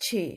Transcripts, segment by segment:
6।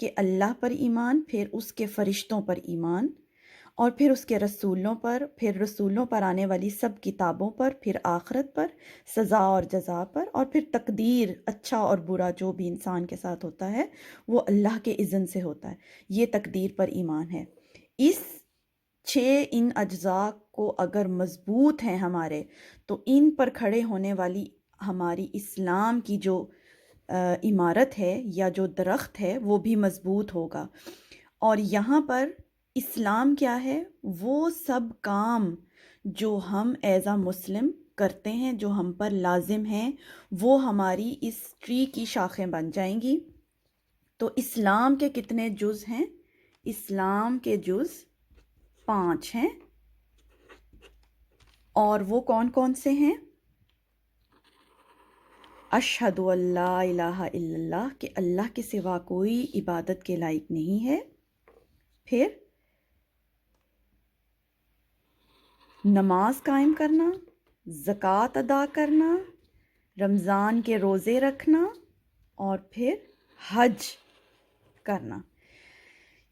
کہ اللہ پر ایمان، پھر اس کے فرشتوں پر ایمان، اور پھر اس کے رسولوں پر، پھر رسولوں پر آنے والی سب کتابوں پر، پھر آخرت پر، سزا اور جزا پر، اور پھر تقدیر، اچھا اور برا جو بھی انسان کے ساتھ ہوتا ہے وہ اللہ کے اذن سے ہوتا ہے، یہ تقدیر پر ایمان ہے۔ اس ان اجزاء کو اگر مضبوط ہیں ہمارے، تو ان پر کھڑے ہونے والی ہماری اسلام کی جو عمارت ہے یا جو درخت ہے وہ بھی مضبوط ہوگا۔ اور یہاں پر اسلام کیا ہے؟ وہ سب کام جو ہم ایز اے مسلم کرتے ہیں، جو ہم پر لازم ہیں، وہ ہماری اس ٹری کی شاخیں بن جائیں گی۔ تو اسلام کے کتنے جز ہیں؟ اسلام کے جز 5 ہیں، اور وہ کون کون سے ہیں؟ اشہد ان لا الہ الا اللہ، کہ اللہ کے سوا کوئی عبادت کے لائق نہیں ہے، پھر نماز قائم کرنا، زکوٰۃ ادا کرنا، رمضان کے روزے رکھنا، اور پھر حج کرنا۔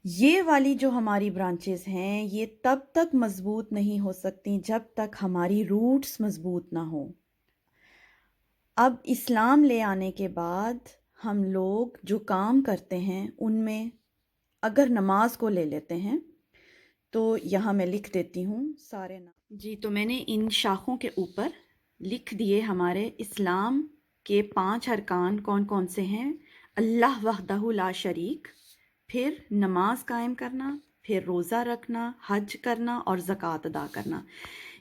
یہ والی جو ہماری برانچز ہیں یہ تب تک مضبوط نہیں ہو سکتی جب تک ہماری روٹس مضبوط نہ ہوں۔ اب اسلام لے آنے کے بعد ہم لوگ جو کام کرتے ہیں ان میں اگر نماز کو لے لیتے ہیں تو یہاں میں لکھ دیتی ہوں سارے نام۔ جی، تو میں نے ان شاخوں کے اوپر لکھ دیے ہمارے اسلام کے 5 ارکان کون کون سے ہیں۔ اللہ وحدہ لا شریک، پھر نماز قائم کرنا، پھر روزہ رکھنا، حج کرنا اور زکوٰۃ ادا کرنا۔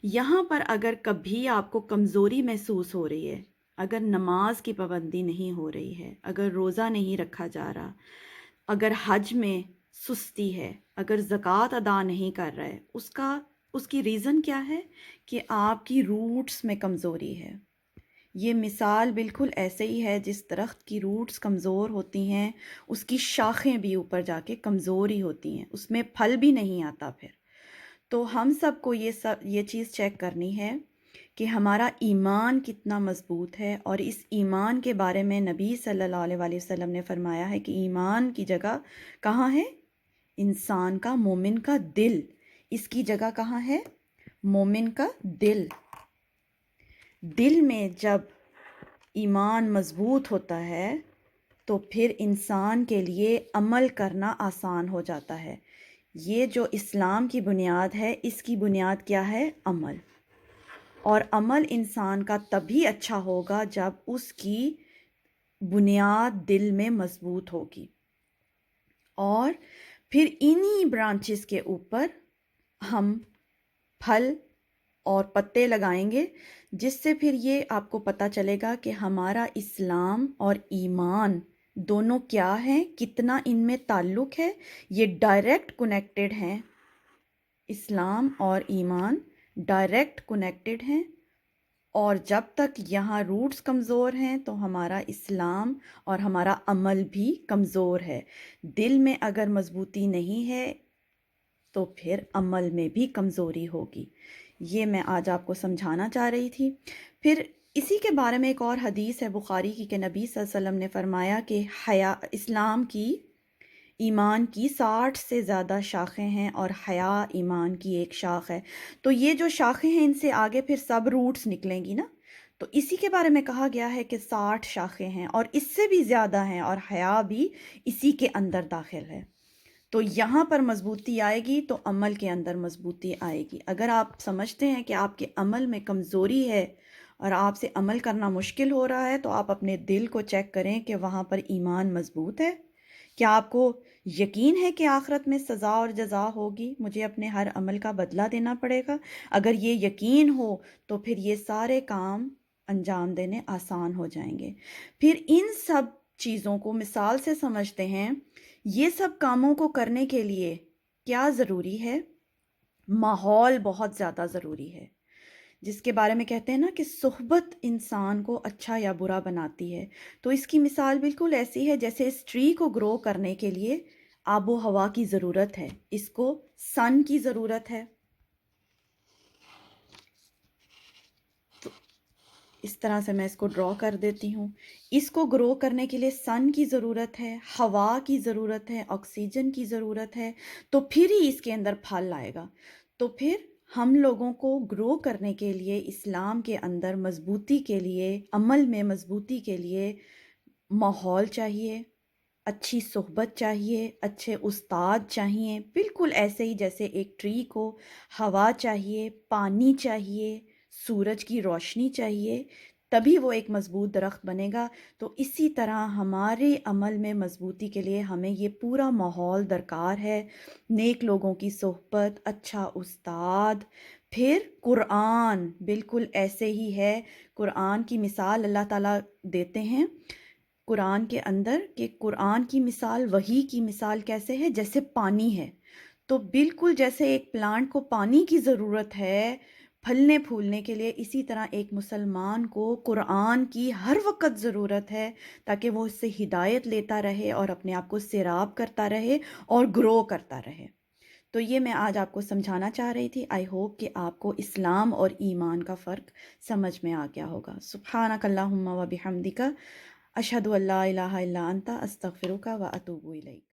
یہاں پر اگر کبھی آپ کو کمزوری محسوس ہو رہی ہے، اگر نماز کی پابندی نہیں ہو رہی ہے، اگر روزہ نہیں رکھا جا رہا، اگر حج میں سستی ہے، اگر زکوٰۃ ادا نہیں کر رہے، اس کی ریزن کیا ہے؟ کہ آپ کی روٹس میں کمزوری ہے۔ یہ مثال بالکل ایسے ہی ہے جس درخت کی روٹس کمزور ہوتی ہیں اس کی شاخیں بھی اوپر جا کے کمزور ہی ہوتی ہیں، اس میں پھل بھی نہیں آتا پھر۔ تو ہم سب کو یہ چیز چیک کرنی ہے کہ ہمارا ایمان کتنا مضبوط ہے، اور اس ایمان کے بارے میں نبی صلی اللہ علیہ وآلہ وسلم نے فرمایا ہے کہ ایمان کی جگہ کہاں ہے؟ انسان کا، مومن کا دل۔ اس کی جگہ کہاں ہے؟ مومن کا دل۔ دل میں جب ایمان مضبوط ہوتا ہے تو پھر انسان کے لیے عمل کرنا آسان ہو جاتا ہے۔ یہ جو اسلام کی بنیاد ہے، اس کی بنیاد کیا ہے؟ عمل۔ اور عمل انسان کا تبھی اچھا ہوگا جب اس کی بنیاد دل میں مضبوط ہوگی، اور پھر انہی برانچز کے اوپر ہم پھل اور پتے لگائیں گے، جس سے پھر یہ آپ کو پتہ چلے گا کہ ہمارا اسلام اور ایمان دونوں کیا ہیں، کتنا ان میں تعلق ہے۔ یہ ڈائریکٹ کنیکٹڈ ہیں، اسلام اور ایمان ڈائریکٹ کنیکٹڈ ہیں، اور جب تک یہاں روٹس کمزور ہیں تو ہمارا اسلام اور ہمارا عمل بھی کمزور ہے۔ دل میں اگر مضبوطی نہیں ہے تو پھر عمل میں بھی کمزوری ہوگی۔ یہ میں آج آپ کو سمجھانا چاہ رہی تھی۔ پھر اسی کے بارے میں ایک اور حدیث ہے بخاری کی کہ نبی صلی اللہ علیہ وسلم نے فرمایا کہ اسلام کی، ایمان کی 60 سے زیادہ شاخیں ہیں، اور حیا ایمان کی ایک شاخ ہے۔ تو یہ جو شاخیں ہیں ان سے آگے پھر سب روٹس نکلیں گی نا، تو اسی کے بارے میں کہا گیا ہے کہ 60 شاخیں ہیں اور اس سے بھی زیادہ ہیں، اور حیا بھی اسی کے اندر داخل ہے۔ تو یہاں پر مضبوطی آئے گی تو عمل کے اندر مضبوطی آئے گی۔ اگر آپ سمجھتے ہیں کہ آپ کے عمل میں کمزوری ہے اور آپ سے عمل کرنا مشکل ہو رہا ہے، تو آپ اپنے دل کو چیک کریں کہ وہاں پر ایمان مضبوط ہے۔ کیا آپ کو یقین ہے کہ آخرت میں سزا اور جزا ہوگی، مجھے اپنے ہر عمل کا بدلہ دینا پڑے گا؟ اگر یہ یقین ہو تو پھر یہ سارے کام انجام دینے آسان ہو جائیں گے۔ پھر ان سب چیزوں کو مثال سے سمجھتے ہیں۔ یہ سب کاموں کو کرنے کے لیے کیا ضروری ہے؟ ماحول بہت زیادہ ضروری ہے، جس کے بارے میں کہتے ہیں نا کہ صحبت انسان کو اچھا یا برا بناتی ہے۔ تو اس کی مثال بالکل ایسی ہے جیسے اس ٹری کو گرو کرنے کے لیے آب و ہوا کی ضرورت ہے، اس کو سن کی ضرورت ہے۔ اس طرح سے میں اس کو ڈرا کر دیتی ہوں۔ اس کو گرو کرنے کے لیے سن کی ضرورت ہے، ہوا کی ضرورت ہے، آکسیجن کی ضرورت ہے، تو پھر ہی اس کے اندر پھل آئے گا۔ تو پھر ہم لوگوں کو گرو کرنے کے لیے اسلام کے اندر مضبوطی کے لیے، عمل میں مضبوطی کے لیے ماحول چاہیے، اچھی صحبت چاہیے، اچھے استاد چاہیے، بالکل ایسے ہی جیسے ایک ٹری کو ہوا چاہیے، پانی چاہیے، سورج کی روشنی چاہیے، تبھی وہ ایک مضبوط درخت بنے گا۔ تو اسی طرح ہمارے عمل میں مضبوطی کے لیے ہمیں یہ پورا ماحول درکار ہے، نیک لوگوں کی صحبت، اچھا استاد، پھر قرآن بالکل ایسے ہی ہے۔ قرآن کی مثال اللہ تعالیٰ دیتے ہیں قرآن کے اندر کہ قرآن کی مثال، وحی کی مثال کیسے ہے؟ جیسے پانی ہے۔ تو بالکل جیسے ایک پلانٹ کو پانی کی ضرورت ہے پھلنے پھولنے کے لیے، اسی طرح ایک مسلمان کو قرآن کی ہر وقت ضرورت ہے تاکہ وہ اس سے ہدایت لیتا رہے اور اپنے آپ کو سیراب کرتا رہے اور گرو کرتا رہے۔ تو یہ میں آج آپ کو سمجھانا چاہ رہی تھی۔ آئی ہوپ کہ آپ کو اسلام اور ایمان کا فرق سمجھ میں آ گیا ہوگا۔ سبحانک اللہم و بحمدک، اشہد ان لا الہ الا انت، استغفرک و اتوب الیک۔